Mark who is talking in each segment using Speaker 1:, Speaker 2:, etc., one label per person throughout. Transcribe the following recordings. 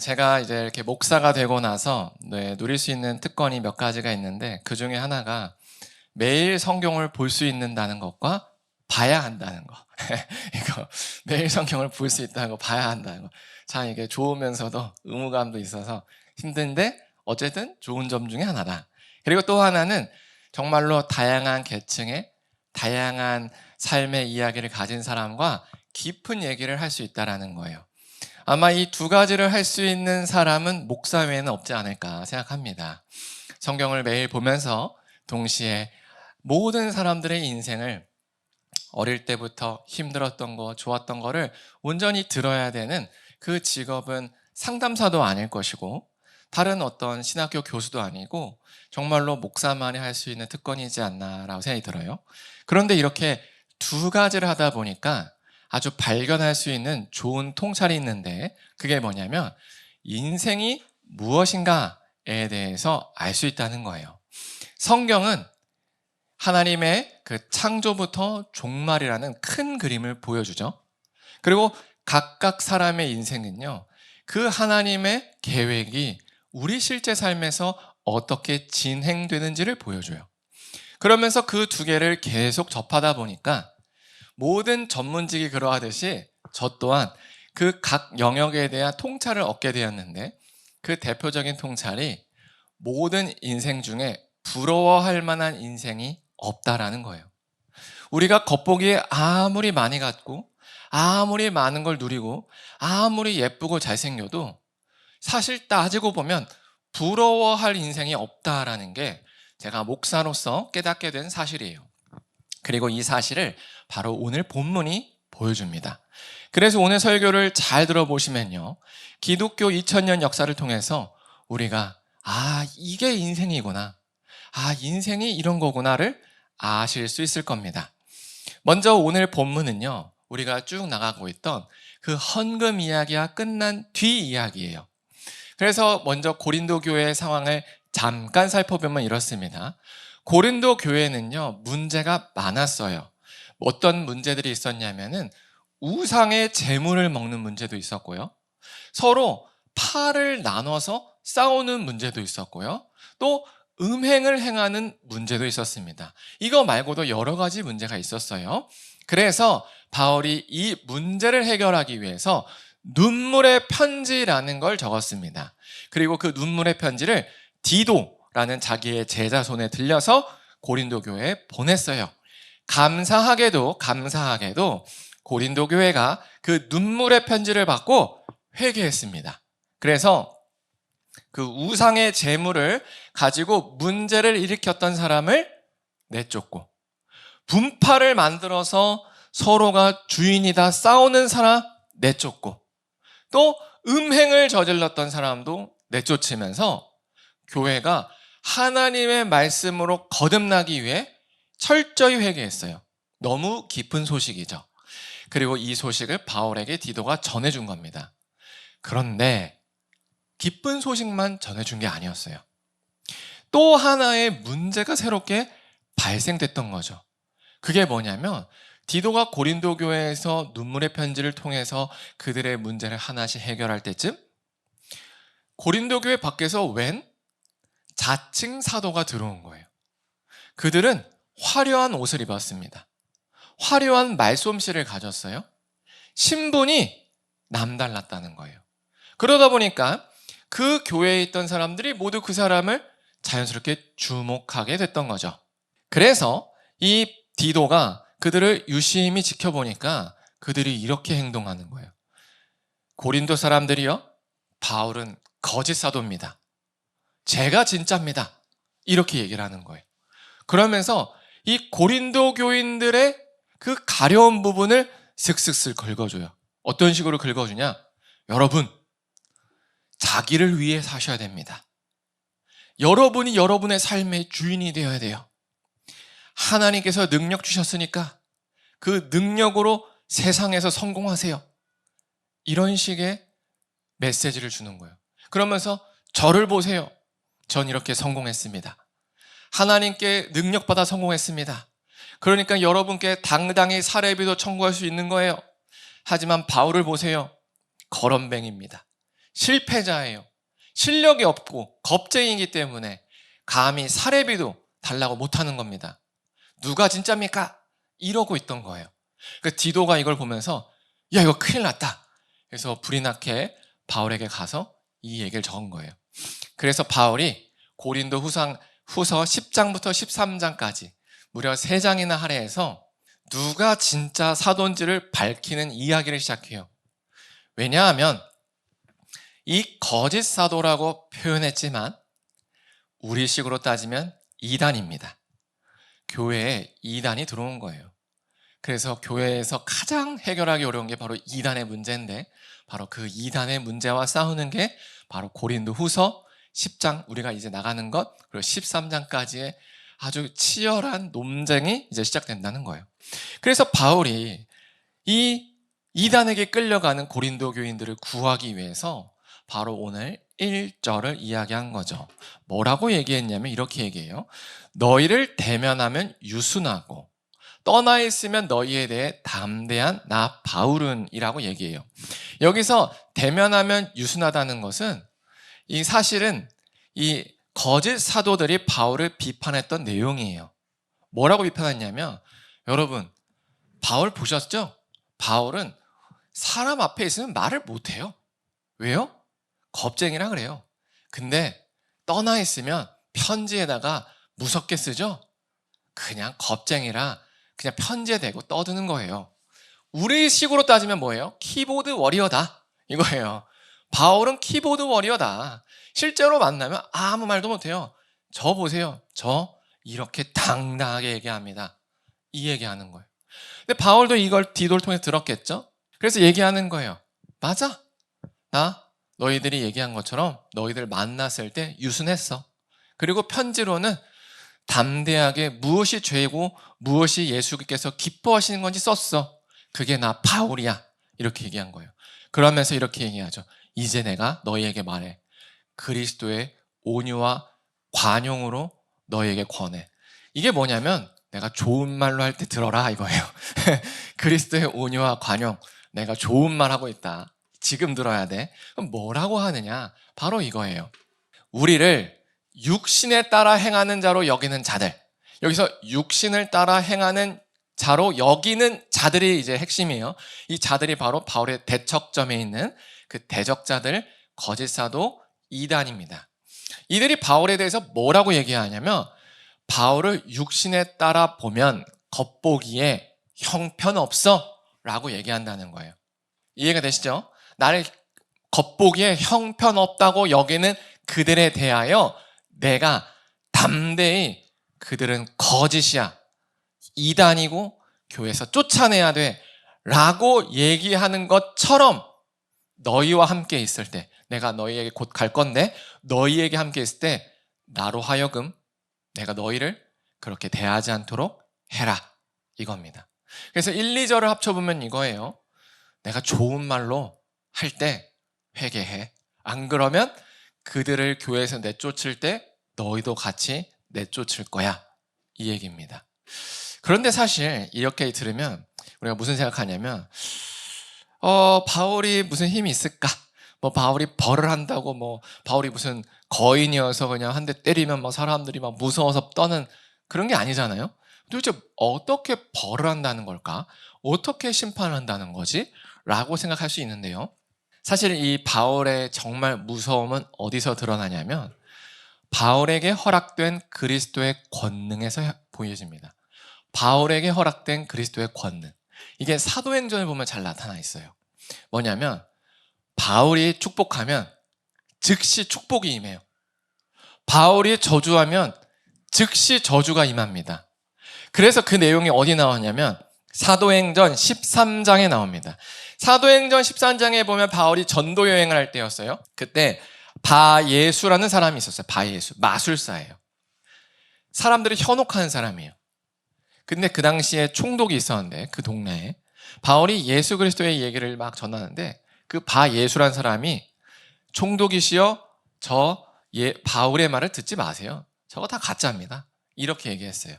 Speaker 1: 제가 이제 이렇게 목사가 되고 나서 누릴 수 있는 특권이 몇 가지가 있는데, 그 중에 하나가 매일 성경을 볼 수 있는다는 것과 봐야 한다는 거. 이거 매일 성경을 볼 수 있다는 거, 봐야 한다는 거. 참 이게 좋으면서도 의무감도 있어서 힘든데 어쨌든 좋은 점 중에 하나다. 그리고 또 하나는 정말로 다양한 계층의 다양한 삶의 이야기를 가진 사람과 깊은 얘기를 할 수 있다는 거예요. 아마 이 두 가지를 할 수 있는 사람은 목사 외에는 없지 않을까 생각합니다. 성경을 매일 보면서 동시에 모든 사람들의 인생을 어릴 때부터 힘들었던 거, 좋았던 거를 온전히 들어야 되는 그 직업은 상담사도 아닐 것이고, 다른 어떤 신학교 교수도 아니고 정말로 목사만이 할 수 있는 특권이지 않나라고 생각이 들어요. 그런데 이렇게 두 가지를 하다 보니까 아주 발견할 수 있는 좋은 통찰이 있는데, 그게 뭐냐면 인생이 무엇인가에 대해서 알 수 있다는 거예요. 성경은 하나님의 그 창조부터 종말이라는 큰 그림을 보여주죠. 그리고 각각 사람의 인생은요, 그 하나님의 계획이 우리 실제 삶에서 어떻게 진행되는지를 보여줘요. 그러면서 그 두 개를 계속 접하다 보니까 모든 전문직이 그러하듯이 저 또한 그 각 영역에 대한 통찰을 얻게 되었는데, 그 대표적인 통찰이 모든 인생 중에 부러워할 만한 인생이 없다라는 거예요. 우리가 겉보기에 아무리 많이 갖고 아무리 많은 걸 누리고 아무리 예쁘고 잘생겨도 사실 따지고 보면 부러워할 인생이 없다라는 게 제가 목사로서 깨닫게 된 사실이에요. 그리고 이 사실을 바로 오늘 본문이 보여줍니다. 그래서 오늘 설교를 잘 들어보시면요, 기독교 2000년 역사를 통해서 우리가 이게 인생이구나, 인생이 이런 거구나를 아실 수 있을 겁니다. 먼저 오늘 본문은요, 우리가 쭉 나가고 있던 그 헌금 이야기가 끝난 뒤 이야기예요. 그래서 먼저 고린도 교회의 상황을 잠깐 살펴보면 이렇습니다. 고린도 교회는요, 문제가 많았어요. 어떤 문제들이 있었냐면은 우상의 재물을 먹는 문제도 있었고요, 서로 팔을 나눠서 싸우는 문제도 있었고요, 또 음행을 행하는 문제도 있었습니다. 이거 말고도 여러 가지 문제가 있었어요. 그래서 바울이 이 문제를 해결하기 위해서 눈물의 편지라는 걸 적었습니다. 그리고 그 눈물의 편지를 디도라는 자기의 제자 손에 들려서 고린도 교회에 보냈어요. 감사하게도 고린도 교회가 그 눈물의 편지를 받고 회개했습니다. 그래서 그 우상의 재물을 가지고 문제를 일으켰던 사람을 내쫓고, 분파를 만들어서 서로가 주인이다 싸우는 사람 내쫓고, 또 음행을 저질렀던 사람도 내쫓으면서 교회가 하나님의 말씀으로 거듭나기 위해 철저히 회개했어요. 너무 깊은 소식이죠. 그리고 이 소식을 바울에게 디도가 전해준 겁니다. 그런데 기쁜 소식만 전해준 게 아니었어요. 또 하나의 문제가 새롭게 발생됐던 거죠. 그게 뭐냐면, 디도가 고린도 교회에서 눈물의 편지를 통해서 그들의 문제를 하나씩 해결할 때쯤 고린도 교회 밖에서 웬 자칭 사도가 들어온 거예요. 그들은 화려한 옷을 입었습니다. 화려한 말솜씨를 가졌어요. 신분이 남달랐다는 거예요. 그러다 보니까 그 교회에 있던 사람들이 모두 그 사람을 자연스럽게 주목하게 됐던 거죠. 그래서 이 디도가 그들을 유심히 지켜보니까 그들이 이렇게 행동하는 거예요. 고린도 사람들이요, 바울은 거짓 사도입니다, 제가 진짜입니다, 이렇게 얘기를 하는 거예요. 그러면서 이 고린도 교인들의 그 가려운 부분을 슥슥슥 긁어줘요. 어떤 식으로 긁어주냐? 여러분, 자기를 위해 사셔야 됩니다. 여러분이 여러분의 삶의 주인이 되어야 돼요. 하나님께서 능력 주셨으니까 그 능력으로 세상에서 성공하세요. 이런 식의 메시지를 주는 거예요. 그러면서 저를 보세요. 전 이렇게 성공했습니다. 하나님께 능력받아 성공했습니다. 그러니까 여러분께 당당히 사례비도 청구할 수 있는 거예요. 하지만 바울을 보세요. 거렁뱅입니다. 실패자예요. 실력이 없고 겁쟁이기 때문에 감히 사례비도 달라고 못하는 겁니다. 누가 진짜입니까? 이러고 있던 거예요. 그 디도가 이걸 보면서 야, 이거 큰일 났다. 그래서 불이 나게 바울에게 가서 이 얘기를 적은 거예요. 그래서 바울이 고린도 후서 10장부터 13장까지 무려 3장이나 할애해서 누가 진짜 사도인지를 밝히는 이야기를 시작해요. 왜냐하면 이 거짓 사도라고 표현했지만 우리식으로 따지면 이단입니다. 교회에 이단이 들어온 거예요. 그래서 교회에서 가장 해결하기 어려운 게 바로 이단의 문제인데, 바로 그 이단의 문제와 싸우는 게 바로 고린도 후서 10장, 우리가 이제 나가는 것, 그리고 13장까지의 아주 치열한 논쟁이 이제 시작된다는 거예요. 그래서 바울이 이 이단에게 끌려가는 고린도 교인들을 구하기 위해서 바로 오늘 1절을 이야기한 거죠. 뭐라고 얘기했냐면 이렇게 얘기해요. 너희를 대면하면 유순하고 떠나 있으면 너희에 대해 담대한 나 바울은 이라고 얘기해요. 여기서 대면하면 유순하다는 것은 이 사실은 이 거짓 사도들이 바울을 비판했던 내용이에요. 뭐라고 비판했냐면, 여러분 바울 보셨죠? 바울은 사람 앞에 있으면 말을 못해요. 왜요? 겁쟁이라 그래요. 근데 떠나 있으면 편지에다가 무섭게 쓰죠? 그냥 겁쟁이라 그냥 편지에 대고 떠드는 거예요. 우리 식으로 따지면 뭐예요? 키보드 워리어다 이거예요. 바울은 키보드 워리어다. 실제로 만나면 아무 말도 못해요. 저 보세요. 저 이렇게 당당하게 얘기합니다. 이 얘기하는 거예요. 근데 바울도 이걸 디도를 통해 들었겠죠? 그래서 얘기하는 거예요. 맞아. 나 너희들이 얘기한 것처럼 너희들 만났을 때 유순했어. 그리고 편지로는 담대하게 무엇이 죄고 무엇이 예수께서 기뻐하시는 건지 썼어. 그게 나 바울이야. 이렇게 얘기한 거예요. 그러면서 이렇게 얘기하죠. 이제 내가 너희에게 말해. 그리스도의 온유와 관용으로 너희에게 권해. 이게 뭐냐면 내가 좋은 말로 할 때 들어라 이거예요. 그리스도의 온유와 관용. 내가 좋은 말 하고 있다. 지금 들어야 돼. 그럼 뭐라고 하느냐? 바로 이거예요. 우리를 육신에 따라 행하는 자로 여기는 자들. 여기서 육신을 따라 행하는 자로 여기는 자들이 이제 핵심이에요. 이 자들이 바로 바울의 대척점에 있는 그 대적자들, 거짓 사도 이단입니다. 이들이 바울에 대해서 뭐라고 얘기하냐면 바울을 육신에 따라 보면 겉보기에 형편없어 라고 얘기한다는 거예요. 이해가 되시죠? 나를 겉보기에 형편없다고 여기는 그들에 대하여 내가 담대히 그들은 거짓이야, 이단이고 교회에서 쫓아내야 돼 라고 얘기하는 것처럼 너희와 함께 있을 때, 내가 너희에게 곧 갈 건데 너희에게 함께 있을 때 나로 하여금 내가 너희를 그렇게 대하지 않도록 해라 이겁니다. 그래서 1, 2절을 합쳐보면 이거예요. 내가 좋은 말로 할 때 회개해. 안 그러면 그들을 교회에서 내쫓을 때 너희도 같이 내쫓을 거야. 이 얘기입니다. 그런데 사실 이렇게 들으면 우리가 무슨 생각하냐면 바울이 무슨 힘이 있을까? 뭐 바울이 벌을 한다고 뭐 바울이 무슨 거인이어서 그냥 한 대 때리면 막 사람들이 막 무서워서 떠는 그런 게 아니잖아요. 도대체 어떻게 벌을 한다는 걸까? 어떻게 심판을 한다는 거지? 라고 생각할 수 있는데요. 사실 이 바울의 정말 무서움은 어디서 드러나냐면 바울에게 허락된 그리스도의 권능에서 보여집니다. 바울에게 허락된 그리스도의 권능. 이게 사도행전을 보면 잘 나타나 있어요. 뭐냐면 바울이 축복하면 즉시 축복이 임해요. 바울이 저주하면 즉시 저주가 임합니다. 그래서 그 내용이 어디 나왔냐면 사도행전 13장에 나옵니다. 사도행전 13장에 보면 바울이 전도 여행을 할 때였어요. 그때 바예수라는 사람이 있었어요. 바예수, 마술사예요. 사람들을 현혹하는 사람이에요. 근데 그 당시에 총독이 있었는데 그 동네에 바울이 예수 그리스도의 얘기를 막 전하는데 그 바예수라는 사람이 총독이시여 바울의 말을 듣지 마세요. 저거 다 가짜입니다. 이렇게 얘기했어요.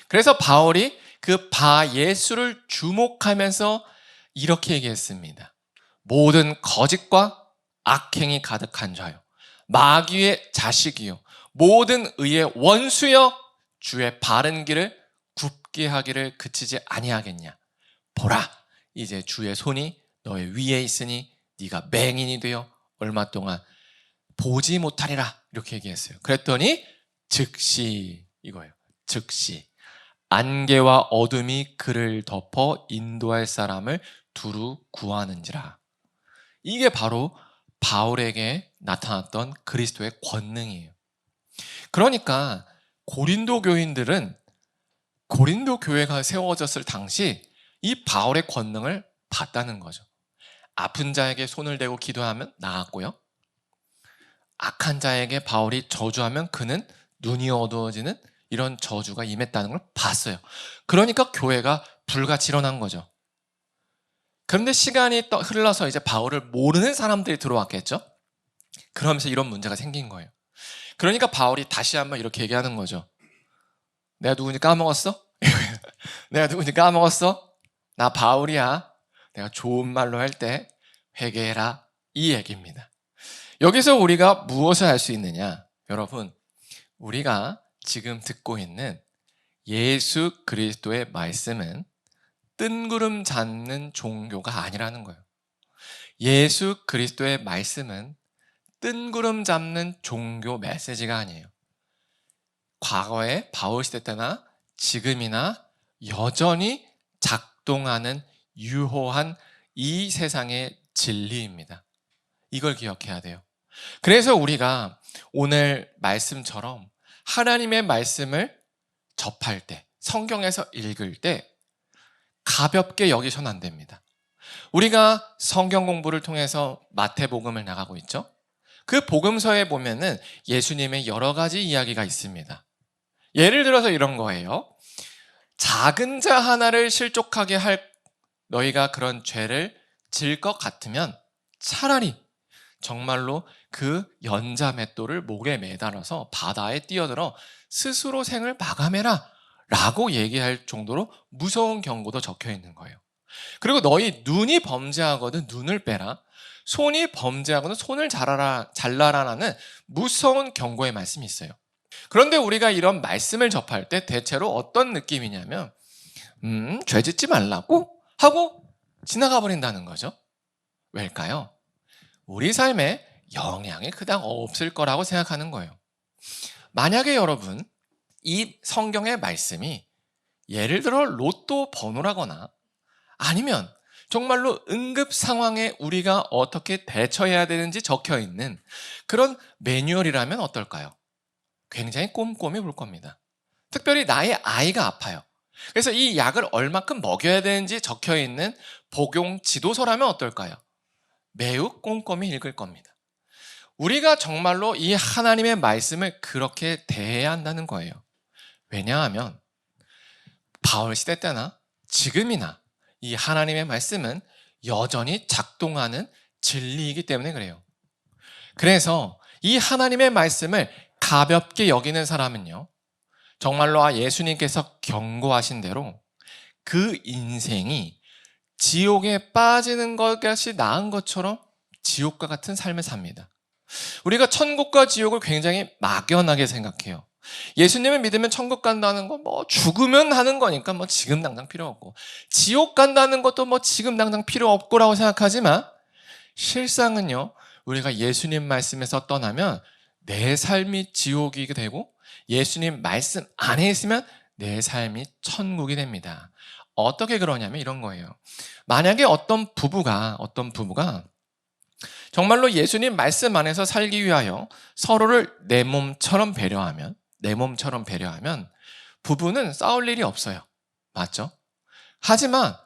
Speaker 1: 그래서 바울이 그 바예수를 주목하면서 이렇게 얘기했습니다. 모든 거짓과 악행이 가득한 자요, 마귀의 자식이요, 모든 의의 원수여, 주의 바른 길을 굽게 하기를 그치지 아니하겠냐. 보라, 이제 주의 손이 너의 위에 있으니 네가 맹인이 되어 얼마 동안 보지 못하리라. 이렇게 얘기했어요. 그랬더니 즉시, 이거예요. 즉시 안개와 어둠이 그를 덮어 인도할 사람을 두루 구하는지라. 이게 바로 바울에게 나타났던 그리스도의 권능이에요. 그러니까 고린도 교인들은 고린도 교회가 세워졌을 당시 이 바울의 권능을 봤다는 거죠. 아픈 자에게 손을 대고 기도하면 나았고요, 악한 자에게 바울이 저주하면 그는 눈이 어두워지는 이런 저주가 임했다는 걸 봤어요. 그러니까 교회가 불같이 일어난 거죠. 그런데 시간이 흘러서 이제 바울을 모르는 사람들이 들어왔겠죠. 그러면서 이런 문제가 생긴 거예요. 그러니까 바울이 다시 한번 이렇게 얘기하는 거죠. 내가 누군지 까먹었어? 내가 누군지 까먹었어? 나 바울이야. 내가 좋은 말로 할 때 회개해라, 이 얘기입니다. 여기서 우리가 무엇을 할 수 있느냐? 여러분, 우리가 지금 듣고 있는 예수 그리스도의 말씀은 뜬구름 잡는 종교가 아니라는 거예요. 예수 그리스도의 말씀은 뜬구름 잡는 종교 메시지가 아니에요. 과거에 바울 시대 때나 지금이나 여전히 작동하는 유효한 이 세상의 진리입니다. 이걸 기억해야 돼요. 그래서 우리가 오늘 말씀처럼 하나님의 말씀을 접할 때, 성경에서 읽을 때 가볍게 여기서는 안 됩니다. 우리가 성경 공부를 통해서 마태복음을 나가고 있죠. 그 복음서에 보면은 예수님의 여러 가지 이야기가 있습니다. 예를 들어서 이런 거예요. 작은 자 하나를 실족하게 할 너희가 그런 죄를 질 것 같으면 차라리 정말로 그 연자맷돌을 목에 매달아서 바다에 뛰어들어 스스로 생을 마감해라 라고 얘기할 정도로 무서운 경고도 적혀 있는 거예요. 그리고 너희 눈이 범죄하거든 눈을 빼라, 손이 범죄하거든 손을 잘라라라는 무서운 경고의 말씀이 있어요. 그런데 우리가 이런 말씀을 접할 때 대체로 어떤 느낌이냐면 죄 짓지 말라고 하고 지나가 버린다는 거죠. 왜일까요? 우리 삶에 영향이 그닥 없을 거라고 생각하는 거예요. 만약에 여러분 이 성경의 말씀이 예를 들어 로또 번호라거나 아니면 정말로 응급 상황에 우리가 어떻게 대처해야 되는지 적혀 있는 그런 매뉴얼이라면 어떨까요? 굉장히 꼼꼼히 볼 겁니다. 특별히 나의 아이가 아파요. 그래서 이 약을 얼마큼 먹여야 되는지 적혀 있는 복용 지도서라면 어떨까요? 매우 꼼꼼히 읽을 겁니다. 우리가 정말로 이 하나님의 말씀을 그렇게 대해야 한다는 거예요. 왜냐하면 바울 시대 때나 지금이나 이 하나님의 말씀은 여전히 작동하는 진리이기 때문에 그래요. 그래서 이 하나님의 말씀을 가볍게 여기는 사람은요, 정말로 예수님께서 경고하신 대로 그 인생이 지옥에 빠지는 것이 나은 것처럼 지옥과 같은 삶을 삽니다. 우리가 천국과 지옥을 굉장히 막연하게 생각해요. 예수님을 믿으면 천국 간다는 건 죽으면 하는 거니까 지금 당장 필요 없고, 지옥 간다는 것도 지금 당장 필요 없고라고 생각하지만 실상은요, 우리가 예수님 말씀에서 떠나면 내 삶이 지옥이 되고 예수님 말씀 안에 있으면 내 삶이 천국이 됩니다. 어떻게 그러냐면 이런 거예요. 만약에 어떤 부부가 정말로 예수님 말씀 안에서 살기 위하여 서로를 내 몸처럼 배려하면 부부는 싸울 일이 없어요. 맞죠? 하지만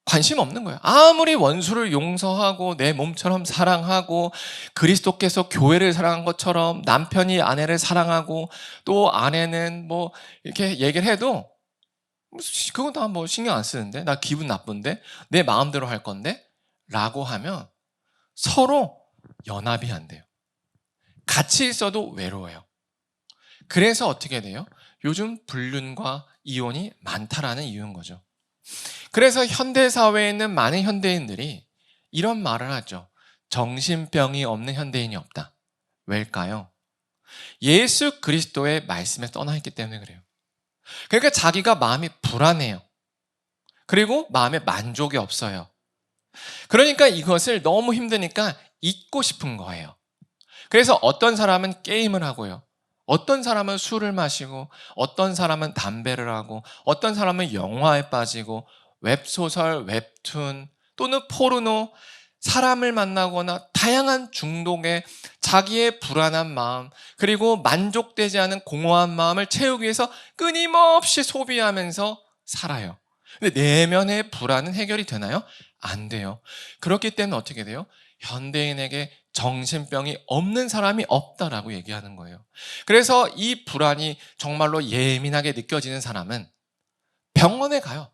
Speaker 1: 관심 없는 거예요. 아무리 원수를 용서하고 내 몸처럼 사랑하고 그리스도께서 교회를 사랑한 것처럼 남편이 아내를 사랑하고 또 아내는 이렇게 얘기를 해도 그건 다 신경 안 쓰는데, 나 기분 나쁜데, 내 마음대로 할 건데 라고 하면 서로 연합이 안 돼요. 같이 있어도 외로워요. 그래서 어떻게 돼요? 요즘 불륜과 이혼이 많다라는 이유인 거죠. 그래서 현대사회에 있는 많은 현대인들이 이런 말을 하죠. 정신병이 없는 현대인이 없다. 왜일까요? 예수 그리스도의 말씀에 떠나 있기 때문에 그래요. 그러니까 자기가 마음이 불안해요. 그리고 마음에 만족이 없어요. 그러니까 이것을 너무 힘드니까 잊고 싶은 거예요. 그래서 어떤 사람은 게임을 하고요. 어떤 사람은 술을 마시고, 어떤 사람은 담배를 하고, 어떤 사람은 영화에 빠지고, 웹소설, 웹툰, 또는 포르노, 사람을 만나거나 다양한 중독에 자기의 불안한 마음, 그리고 만족되지 않은 공허한 마음을 채우기 위해서 끊임없이 소비하면서 살아요. 근데 내면의 불안은 해결이 되나요? 안 돼요. 그렇기 때문에 어떻게 돼요? 현대인에게 정신병이 없는 사람이 없다라고 얘기하는 거예요. 그래서 이 불안이 정말로 예민하게 느껴지는 사람은 병원에 가요.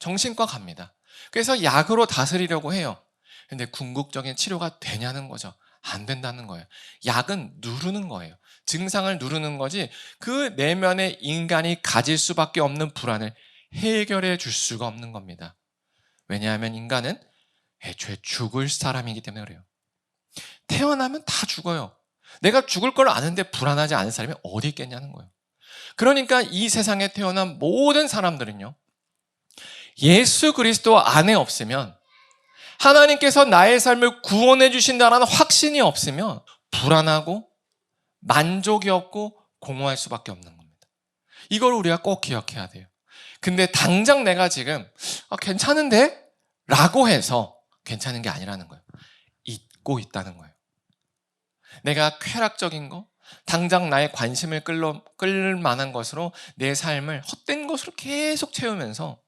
Speaker 1: 정신과 갑니다. 그래서 약으로 다스리려고 해요. 근데 궁극적인 치료가 되냐는 거죠. 안 된다는 거예요. 약은 누르는 거예요. 증상을 누르는 거지 그 내면의 인간이 가질 수밖에 없는 불안을 해결해 줄 수가 없는 겁니다. 왜냐하면 인간은 애초에 죽을 사람이기 때문에 그래요. 태어나면 다 죽어요. 내가 죽을 걸 아는데 불안하지 않은 사람이 어디 있겠냐는 거예요. 그러니까 이 세상에 태어난 모든 사람들은요, 예수 그리스도 안에 없으면, 하나님께서 나의 삶을 구원해 주신다는 확신이 없으면 불안하고 만족이 없고 공허할 수밖에 없는 겁니다. 이걸 우리가 꼭 기억해야 돼요. 근데 당장 내가 지금 괜찮은데? 라고 해서 괜찮은 게 아니라는 거예요. 잊고 있다는 거예요. 내가 쾌락적인 거, 당장 나의 관심을 끌 만한 것으로 내 삶을 헛된 것으로 계속 채우면서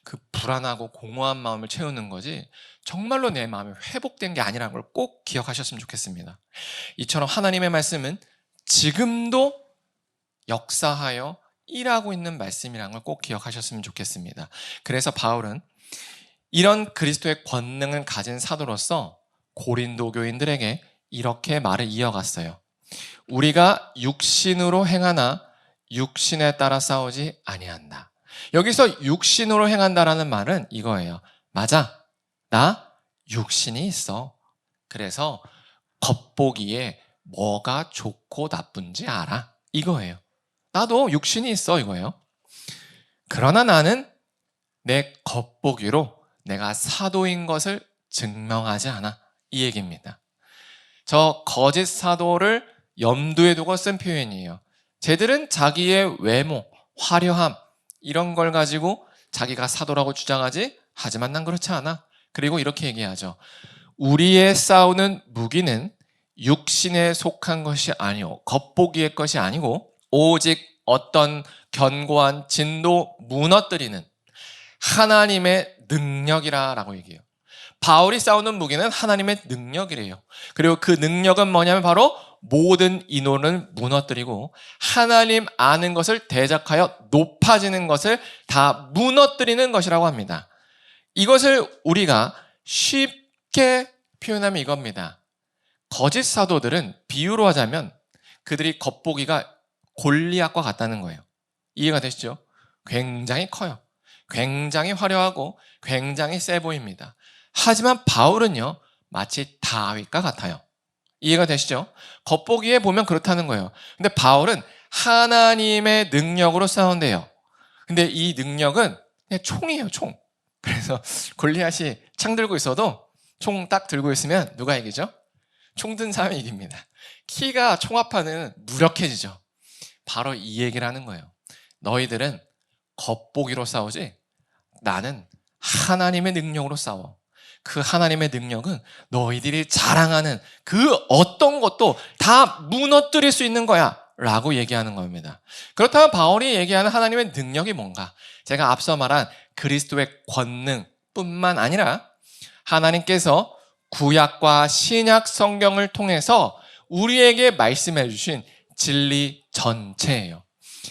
Speaker 1: 그 불안하고 공허한 마음을 채우는 거지 정말로 내 마음이 회복된 게 아니라는 걸 꼭 기억하셨으면 좋겠습니다. 이처럼 하나님의 말씀은 지금도 역사하여 일하고 있는 말씀이라는 걸 꼭 기억하셨으면 좋겠습니다. 그래서 바울은 이런 그리스도의 권능을 가진 사도로서 고린도 교인들에게 이렇게 말을 이어갔어요. 우리가 육신으로 행하나 육신에 따라 싸우지 아니한다. 여기서 육신으로 행한다라는 말은 이거예요. 맞아. 나 육신이 있어. 그래서 겉보기에 뭐가 좋고 나쁜지 알아. 이거예요. 나도 육신이 있어. 이거예요. 그러나 나는 내 겉보기로 내가 사도인 것을 증명하지 않아. 이 얘기입니다. 저 거짓 사도를 염두에 두고 쓴 표현이에요. 쟤들은 자기의 외모, 화려함 이런 걸 가지고 자기가 사도라고 주장하지, 하지만 난 그렇지 않아. 그리고 이렇게 얘기하죠. 우리의 싸우는 무기는 육신에 속한 것이 아니오, 겉보기의 것이 아니고 오직 어떤 견고한 진도 무너뜨리는 하나님의 능력이라고 얘기해요. 바울이 싸우는 무기는 하나님의 능력이래요. 그리고 그 능력은 뭐냐면 바로 모든 인원을 무너뜨리고 하나님 아는 것을 대적하여 높아지는 것을 다 무너뜨리는 것이라고 합니다. 이것을 우리가 쉽게 표현하면 이겁니다. 거짓 사도들은 비유로 하자면 그들이 겉보기가 골리앗과 같다는 거예요. 이해가 되시죠? 굉장히 커요. 굉장히 화려하고 굉장히 세 보입니다. 하지만 바울은요, 마치 다윗과 같아요. 이해가 되시죠? 겉보기에 보면 그렇다는 거예요. 근데 바울은 하나님의 능력으로 싸운대요. 근데 이 능력은 그냥 총이에요, 총. 그래서 골리앗이 창 들고 있어도 총 딱 들고 있으면 누가 이기죠? 총 든 사람이 이깁니다. 키가 총합하는 무력해지죠. 바로 이 얘기를 하는 거예요. 너희들은 겉보기로 싸우지, 나는 하나님의 능력으로 싸워. 그 하나님의 능력은 너희들이 자랑하는 그 어떤 것도 다 무너뜨릴 수 있는 거야 라고 얘기하는 겁니다. 그렇다면 바울이 얘기하는 하나님의 능력이 뭔가? 제가 앞서 말한 그리스도의 권능뿐만 아니라 하나님께서 구약과 신약 성경을 통해서 우리에게 말씀해 주신 진리 전체예요.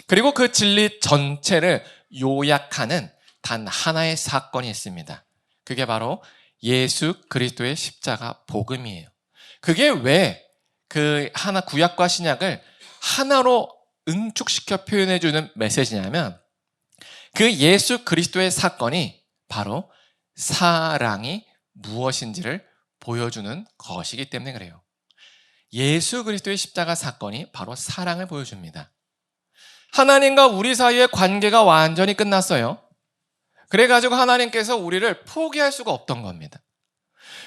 Speaker 1: 그리고 그 진리 전체를 요약하는 단 하나의 사건이 있습니다. 그게 바로 예수 그리스도의 십자가 복음이에요. 그게 왜 그 하나 구약과 신약을 하나로 응축시켜 표현해주는 메시지냐면 그 예수 그리스도의 사건이 바로 사랑이 무엇인지를 보여주는 것이기 때문에 그래요. 예수 그리스도의 십자가 사건이 바로 사랑을 보여줍니다. 하나님과 우리 사이의 관계가 완전히 끝났어요. 그래가지고 하나님께서 우리를 포기할 수가 없던 겁니다.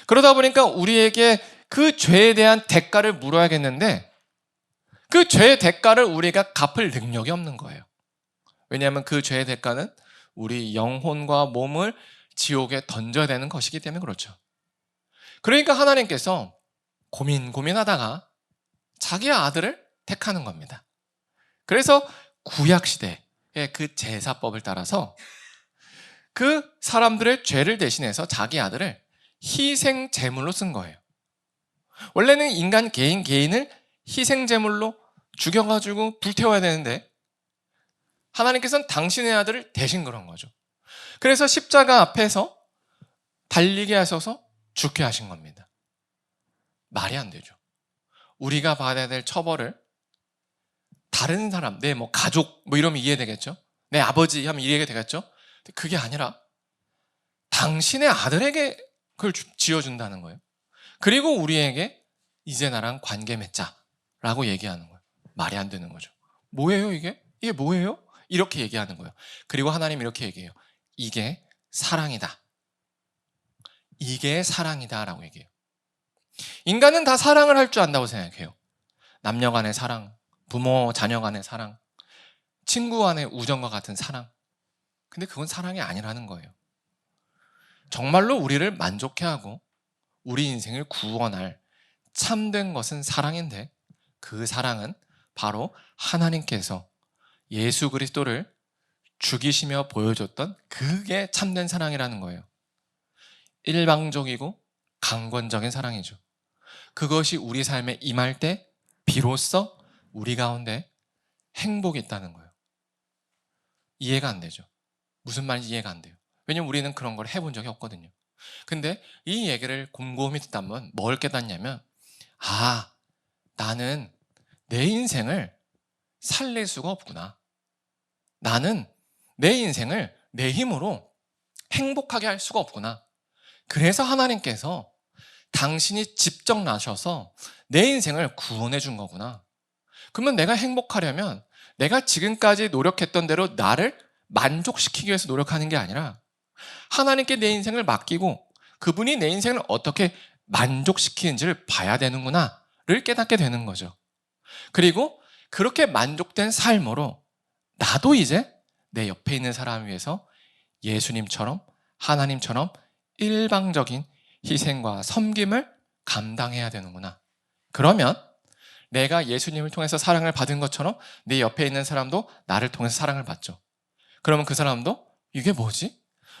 Speaker 1: 그러다 보니까 우리에게 그 죄에 대한 대가를 물어야겠는데 그 죄의 대가를 우리가 갚을 능력이 없는 거예요. 왜냐하면 그 죄의 대가는 우리 영혼과 몸을 지옥에 던져야 되는 것이기 때문에 그렇죠. 그러니까 하나님께서 고민하다가 자기 아들을 택하는 겁니다. 그래서 구약시대의 그 제사법을 따라서 그 사람들의 죄를 대신해서 자기 아들을 희생 제물로 쓴 거예요. 원래는 인간 개인을 희생 제물로 죽여가지고 불태워야 되는데 하나님께서는 당신의 아들을 대신 그런 거죠. 그래서 십자가 앞에서 달리게 하셔서 죽게 하신 겁니다. 말이 안 되죠. 우리가 받아야 될 처벌을 다른 사람, 내 가족 이러면 이해되겠죠? 내 아버지 하면 이해가 되겠죠? 그게 아니라 당신의 아들에게 그걸 지어준다는 거예요. 그리고 우리에게 이제 나랑 관계 맺자라고 얘기하는 거예요. 말이 안 되는 거죠. 뭐예요 이게? 이게 뭐예요? 이렇게 얘기하는 거예요. 그리고 하나님 이렇게 얘기해요. 이게 사랑이다. 이게 사랑이다라고 얘기해요. 인간은 다 사랑을 할 줄 안다고 생각해요. 남녀 간의 사랑, 부모 자녀 간의 사랑, 친구 간의 우정과 같은 사랑. 근데 그건 사랑이 아니라는 거예요. 정말로 우리를 만족해 하고 우리 인생을 구원할 참된 것은 사랑인데 그 사랑은 바로 하나님께서 예수 그리스도를 죽이시며 보여줬던 그게 참된 사랑이라는 거예요. 일방적이고 강권적인 사랑이죠. 그것이 우리 삶에 임할 때 비로소 우리 가운데 행복이 있다는 거예요. 이해가 안 되죠. 무슨 말인지 이해가 안 돼요. 왜냐면 우리는 그런 걸 해본 적이 없거든요. 근데 이 얘기를 곰곰이 듣다 보면 뭘 깨닫냐면 나는 내 인생을 살릴 수가 없구나. 나는 내 인생을 내 힘으로 행복하게 할 수가 없구나. 그래서 하나님께서 당신이 직접 나셔서 내 인생을 구원해 준 거구나. 그러면 내가 행복하려면 내가 지금까지 노력했던 대로 나를 만족시키기 위해서 노력하는 게 아니라 하나님께 내 인생을 맡기고 그분이 내 인생을 어떻게 만족시키는지를 봐야 되는구나를 깨닫게 되는 거죠. 그리고 그렇게 만족된 삶으로 나도 이제 내 옆에 있는 사람을 위해서 예수님처럼 하나님처럼 일방적인 희생과 섬김을 감당해야 되는구나. 그러면 내가 예수님을 통해서 사랑을 받은 것처럼 내 옆에 있는 사람도 나를 통해서 사랑을 받죠. 그러면 그 사람도 이게 뭐지?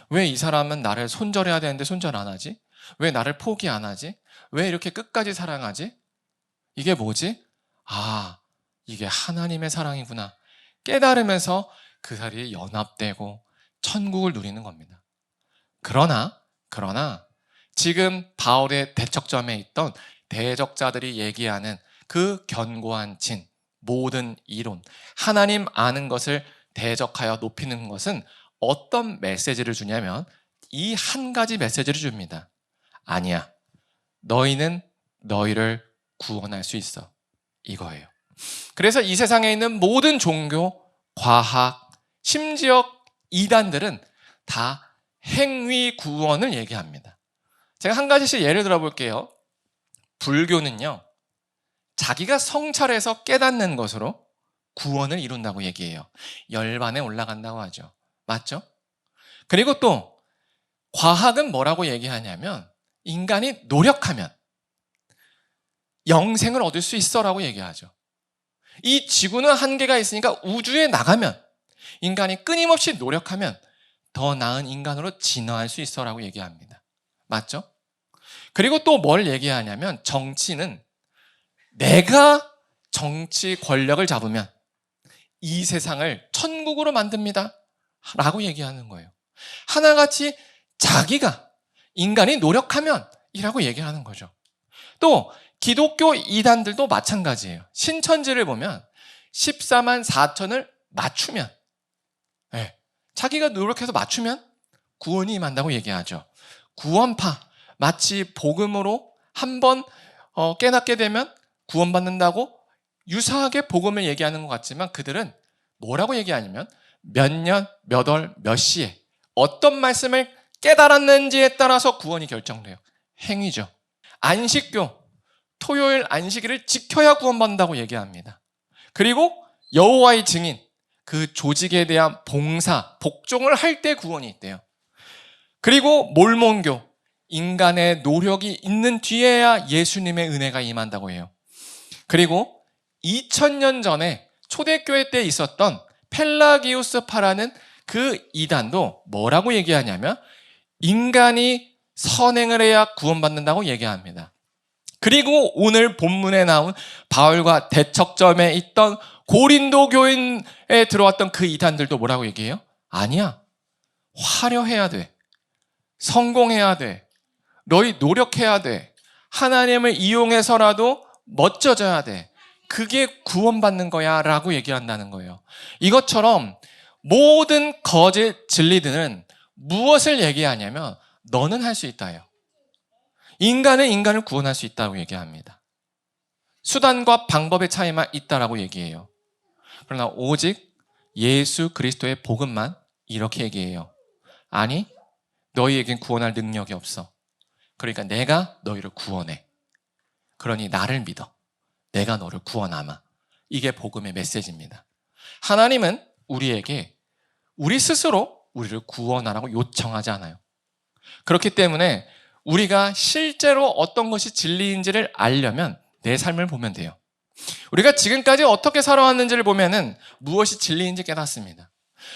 Speaker 1: 왜 이 사람은 나를 손절해야 되는데 손절 안 하지? 왜 나를 포기 안 하지? 왜 이렇게 끝까지 사랑하지? 이게 뭐지? 이게 하나님의 사랑이구나. 깨달으면서 그 사이에 연합되고 천국을 누리는 겁니다. 그러나 지금 바울의 대척점에 있던 대적자들이 얘기하는 그 견고한 진, 모든 이론, 하나님 아는 것을 대적하여 높이는 것은 어떤 메시지를 주냐면 이 한 가지 메시지를 줍니다. 아니야. 너희는 너희를 구원할 수 있어. 이거예요. 그래서 이 세상에 있는 모든 종교, 과학, 심지어 이단들은 다 행위 구원을 얘기합니다. 제가 한 가지씩 예를 들어 볼게요. 불교는요, 자기가 성찰해서 깨닫는 것으로 구원을 이룬다고 얘기해요. 열반에 올라간다고 하죠. 맞죠? 그리고 또 과학은 뭐라고 얘기하냐면 인간이 노력하면 영생을 얻을 수 있어라고 얘기하죠. 이 지구는 한계가 있으니까 우주에 나가면 인간이 끊임없이 노력하면 더 나은 인간으로 진화할 수 있어라고 얘기합니다. 맞죠? 그리고 또 뭘 얘기하냐면 정치는 내가 정치 권력을 잡으면 이 세상을 천국으로 만듭니다 라고 얘기하는 거예요. 하나같이 자기가 인간이 노력하면 이라고 얘기하는 거죠. 또 기독교 이단들도 마찬가지예요. 신천지를 보면 14만 4천을 맞추면 자기가 노력해서 맞추면 구원이 임한다고 얘기하죠. 구원파, 마치 복음으로 한번 깨닫게 되면 구원받는다고 유사하게 복음을 얘기하는 것 같지만 그들은 뭐라고 얘기하냐면 몇 년, 몇 월, 몇 시에 어떤 말씀을 깨달았는지에 따라서 구원이 결정돼요. 행위죠. 안식교, 토요일 안식일을 지켜야 구원받는다고 얘기합니다. 그리고 여호와의 증인, 그 조직에 대한 봉사, 복종을 할 때 구원이 있대요. 그리고 몰몬교, 인간의 노력이 있는 뒤에야 예수님의 은혜가 임한다고 해요. 그리고 2000년 전에 초대교회 때 있었던 펠라기우스파라는 그 이단도 뭐라고 얘기하냐면 인간이 선행을 해야 구원받는다고 얘기합니다. 그리고 오늘 본문에 나온 바울과 대척점에 있던 고린도 교인에 들어왔던 그 이단들도 뭐라고 얘기해요? 아니야. 화려해야 돼. 성공해야 돼. 너희 노력해야 돼. 하나님을 이용해서라도 멋져져야 돼. 그게 구원받는 거야 라고 얘기한다는 거예요. 이것처럼 모든 거짓 진리들은 무엇을 얘기하냐면 너는 할 수 있다요. 인간은 인간을 구원할 수 있다고 얘기합니다. 수단과 방법의 차이만 있다라고 얘기해요. 그러나 오직 예수 그리스도의 복음만 이렇게 얘기해요. 아니, 너희에겐 구원할 능력이 없어. 그러니까 내가 너희를 구원해. 그러니 나를 믿어. 내가 너를 구원하마. 이게 복음의 메시지입니다. 하나님은 우리에게 우리 스스로 우리를 구원하라고 요청하지 않아요. 그렇기 때문에 우리가 실제로 어떤 것이 진리인지를 알려면 내 삶을 보면 돼요. 우리가 지금까지 어떻게 살아왔는지를 보면은 무엇이 진리인지 깨닫습니다.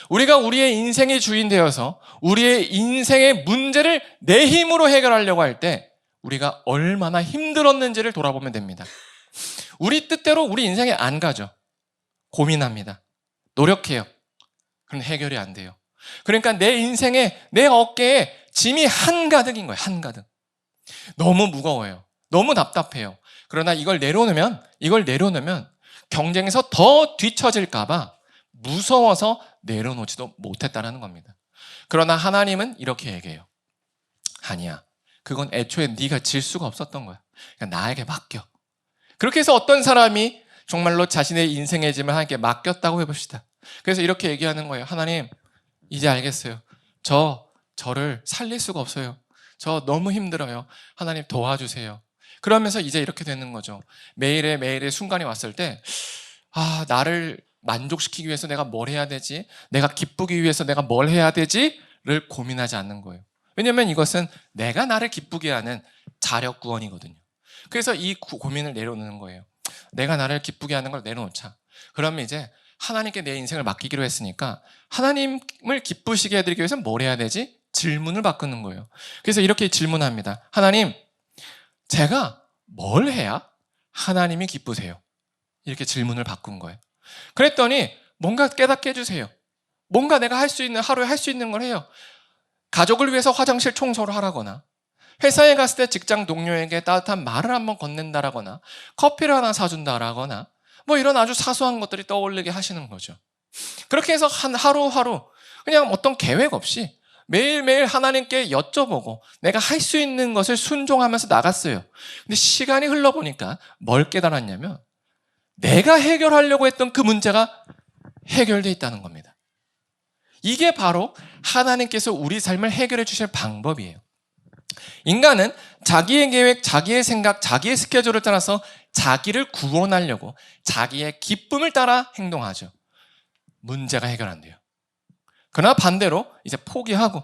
Speaker 1: 우리가 우리의 인생의 주인 되어서 우리의 인생의 문제를 내 힘으로 해결하려고 할 때 우리가 얼마나 힘들었는지를 돌아보면 됩니다. 우리 뜻대로 우리 인생에 안 가죠. 고민합니다. 노력해요. 그럼 해결이 안 돼요. 그러니까 내 인생에, 내 어깨에 짐이 한가득인 거예요. 한가득. 너무 무거워요. 너무 답답해요. 그러나 이걸 내려놓으면 경쟁에서 더 뒤처질까 봐 무서워서 내려놓지도 못했다는 겁니다. 그러나 하나님은 이렇게 얘기해요. 아니야. 그건 애초에 네가 질 수가 없었던 거야. 그러니까 나에게 맡겨. 그렇게 해서 어떤 사람이 정말로 자신의 인생의 짐을 하나님께 맡겼다고 해봅시다. 그래서 이렇게 얘기하는 거예요. 하나님, 이제 알겠어요. 저를 살릴 수가 없어요. 저 너무 힘들어요. 하나님 도와주세요. 그러면서 이제 이렇게 되는 거죠. 매일의 순간이 왔을 때, 나를 만족시키기 위해서 내가 뭘 해야 되지? 내가 기쁘기 위해서 내가 뭘 해야 되지? 를 고민하지 않는 거예요. 왜냐하면 이것은 내가 나를 기쁘게 하는 자력 구원이거든요. 그래서 이 고민을 내려놓는 거예요. 내가 나를 기쁘게 하는 걸 내려놓자. 그러면 이제 하나님께 내 인생을 맡기기로 했으니까 하나님을 기쁘시게 해드리기 위해서 뭘 해야 되지? 질문을 바꾸는 거예요. 그래서 이렇게 질문합니다. 하나님, 제가 뭘 해야 하나님이 기쁘세요? 이렇게 질문을 바꾼 거예요. 그랬더니 뭔가 깨닫게 해주세요. 뭔가 내가 할 수 있는, 하루에 할 수 있는 걸 해요. 가족을 위해서 화장실 청소를 하라거나, 회사에 갔을 때 직장 동료에게 따뜻한 말을 한번 건넨다라거나, 커피를 하나 사준다라거나, 뭐 이런 아주 사소한 것들이 떠올리게 하시는 거죠. 그렇게 해서 하루하루 그냥 어떤 계획 없이 매일매일 하나님께 여쭤보고 내가 할 수 있는 것을 순종하면서 나갔어요. 근데 시간이 흘러보니까 뭘 깨달았냐면 내가 해결하려고 했던 그 문제가 해결되어 있다는 겁니다. 이게 바로 하나님께서 우리 삶을 해결해 주실 방법이에요. 인간은 자기의 계획, 자기의 생각, 자기의 스케줄을 따라서 자기를 구원하려고 자기의 기쁨을 따라 행동하죠. 문제가 해결 안 돼요. 그러나 반대로 이제 포기하고,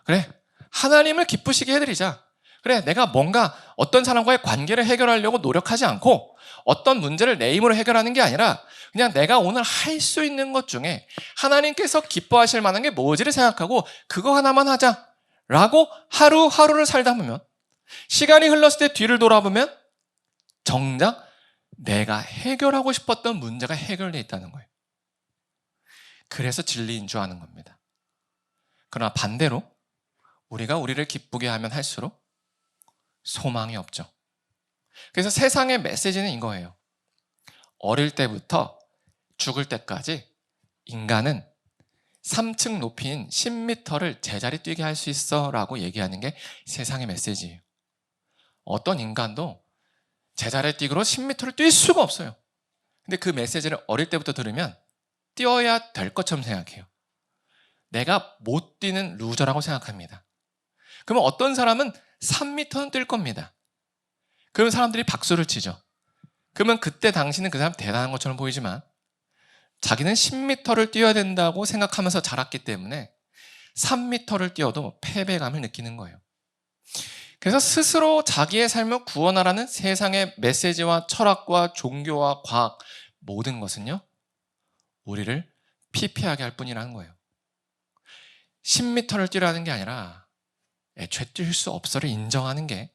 Speaker 1: 그래, 하나님을 기쁘시게 해드리자. 그래, 내가 뭔가 어떤 사람과의 관계를 해결하려고 노력하지 않고 어떤 문제를 내 힘으로 해결하는 게 아니라 그냥 내가 오늘 할 수 있는 것 중에 하나님께서 기뻐하실 만한 게 뭐지를 생각하고 그거 하나만 하자 라고 하루하루를 살다 보면 시간이 흘렀을 때 뒤를 돌아보면 정작 내가 해결하고 싶었던 문제가 해결되어 있다는 거예요. 그래서 진리인 줄 아는 겁니다. 그러나 반대로 우리가 우리를 기쁘게 하면 할수록 소망이 없죠. 그래서 세상의 메시지는 이거예요. 어릴 때부터 죽을 때까지 인간은 3층 높이인 10m를 제자리 뛰게 할 수 있어 라고 얘기하는 게 세상의 메시지예요. 어떤 인간도 제자리 뛰기로 10m를 뛸 수가 없어요. 근데 그 메시지를 어릴 때부터 들으면 뛰어야 될 것처럼 생각해요. 내가 못 뛰는 루저라고 생각합니다. 그러면 어떤 사람은 3m는 뛸 겁니다. 그러면 사람들이 박수를 치죠. 그러면 그때 당시는 그 사람 대단한 것처럼 보이지만 자기는 10m를 뛰어야 된다고 생각하면서 자랐기 때문에 3m를 뛰어도 패배감을 느끼는 거예요. 그래서 스스로 자기의 삶을 구원하라는 세상의 메시지와 철학과 종교와 과학 모든 것은요, 우리를 피폐하게 할 뿐이라는 거예요. 10m를 뛰라는 게 아니라 애초에 뛸 수 없어를 인정하는 게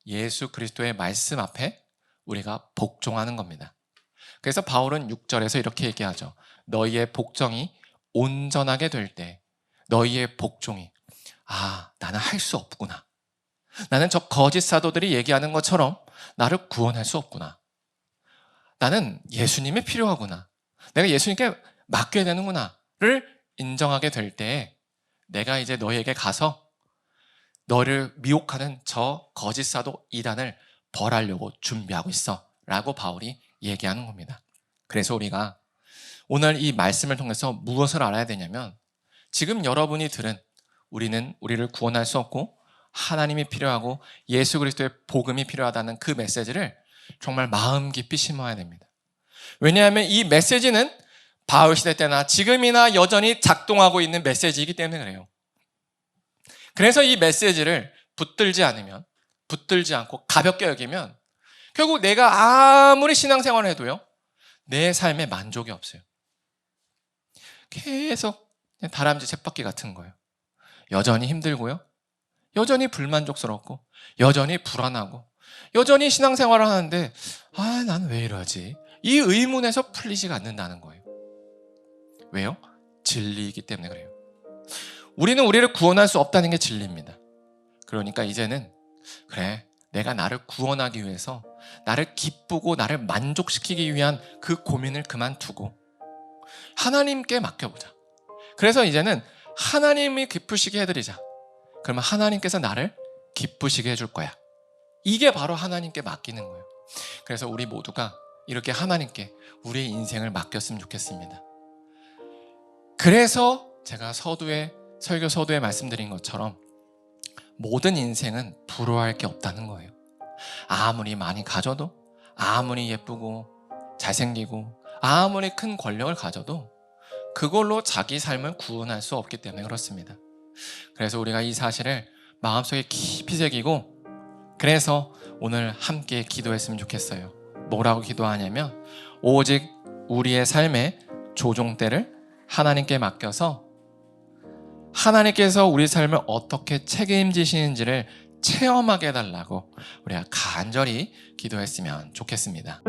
Speaker 1: 예수 그리스도의 말씀 앞에 우리가 복종하는 겁니다. 그래서 바울은 6절에서 이렇게 얘기하죠. 너희의 복종이 온전하게 될 때 너희의 복종이 나는 할 수 없구나. 나는 저 거짓 사도들이 얘기하는 것처럼 나를 구원할 수 없구나. 나는 예수님이 필요하구나. 내가 예수님께 맡겨야 되는구나를 인정하게 될 때 내가 이제 너희에게 가서 너를 미혹하는 저 거짓 사도 이단을 벌하려고 준비하고 있어 라고 바울이 얘기하는 겁니다. 그래서 우리가 오늘 이 말씀을 통해서 무엇을 알아야 되냐면 지금 여러분이 들은 우리는 우리를 구원할 수 없고 하나님이 필요하고 예수 그리스도의 복음이 필요하다는 그 메시지를 정말 마음 깊이 심어야 됩니다. 왜냐하면 이 메시지는 바울 시대 때나 지금이나 여전히 작동하고 있는 메시지이기 때문에 그래요. 그래서 이 메시지를 붙들지 않고 가볍게 여기면 결국 내가 아무리 신앙생활을 해도요, 내 삶에 만족이 없어요. 계속 다람쥐 쳇바퀴 같은 거예요. 여전히 힘들고요, 여전히 불만족스럽고, 여전히 불안하고, 여전히 신앙생활을 하는데 난 왜 이러지? 이 의문에서 풀리지가 않는다는 거예요. 왜요? 진리이기 때문에 그래요. 우리는 우리를 구원할 수 없다는 게 진리입니다. 그러니까 이제는 그래, 내가 나를 구원하기 위해서 나를 기쁘고 나를 만족시키기 위한 그 고민을 그만두고 하나님께 맡겨보자. 그래서 이제는 하나님이 기쁘시게 해드리자. 그러면 하나님께서 나를 기쁘시게 해줄 거야. 이게 바로 하나님께 맡기는 거예요. 그래서 우리 모두가 이렇게 하나님께 우리의 인생을 맡겼으면 좋겠습니다. 그래서 제가 설교 서두에 말씀드린 것처럼 모든 인생은 부러워할 게 없다는 거예요. 아무리 많이 가져도, 아무리 예쁘고 잘생기고, 아무리 큰 권력을 가져도 그걸로 자기 삶을 구원할 수 없기 때문에 그렇습니다. 그래서 우리가 이 사실을 마음속에 깊이 새기고, 그래서 오늘 함께 기도했으면 좋겠어요. 뭐라고 기도하냐면 오직 우리의 삶의 조종대를 하나님께 맡겨서 하나님께서 우리 삶을 어떻게 책임지시는지를 체험하게 해달라고 우리가 간절히 기도했으면 좋겠습니다.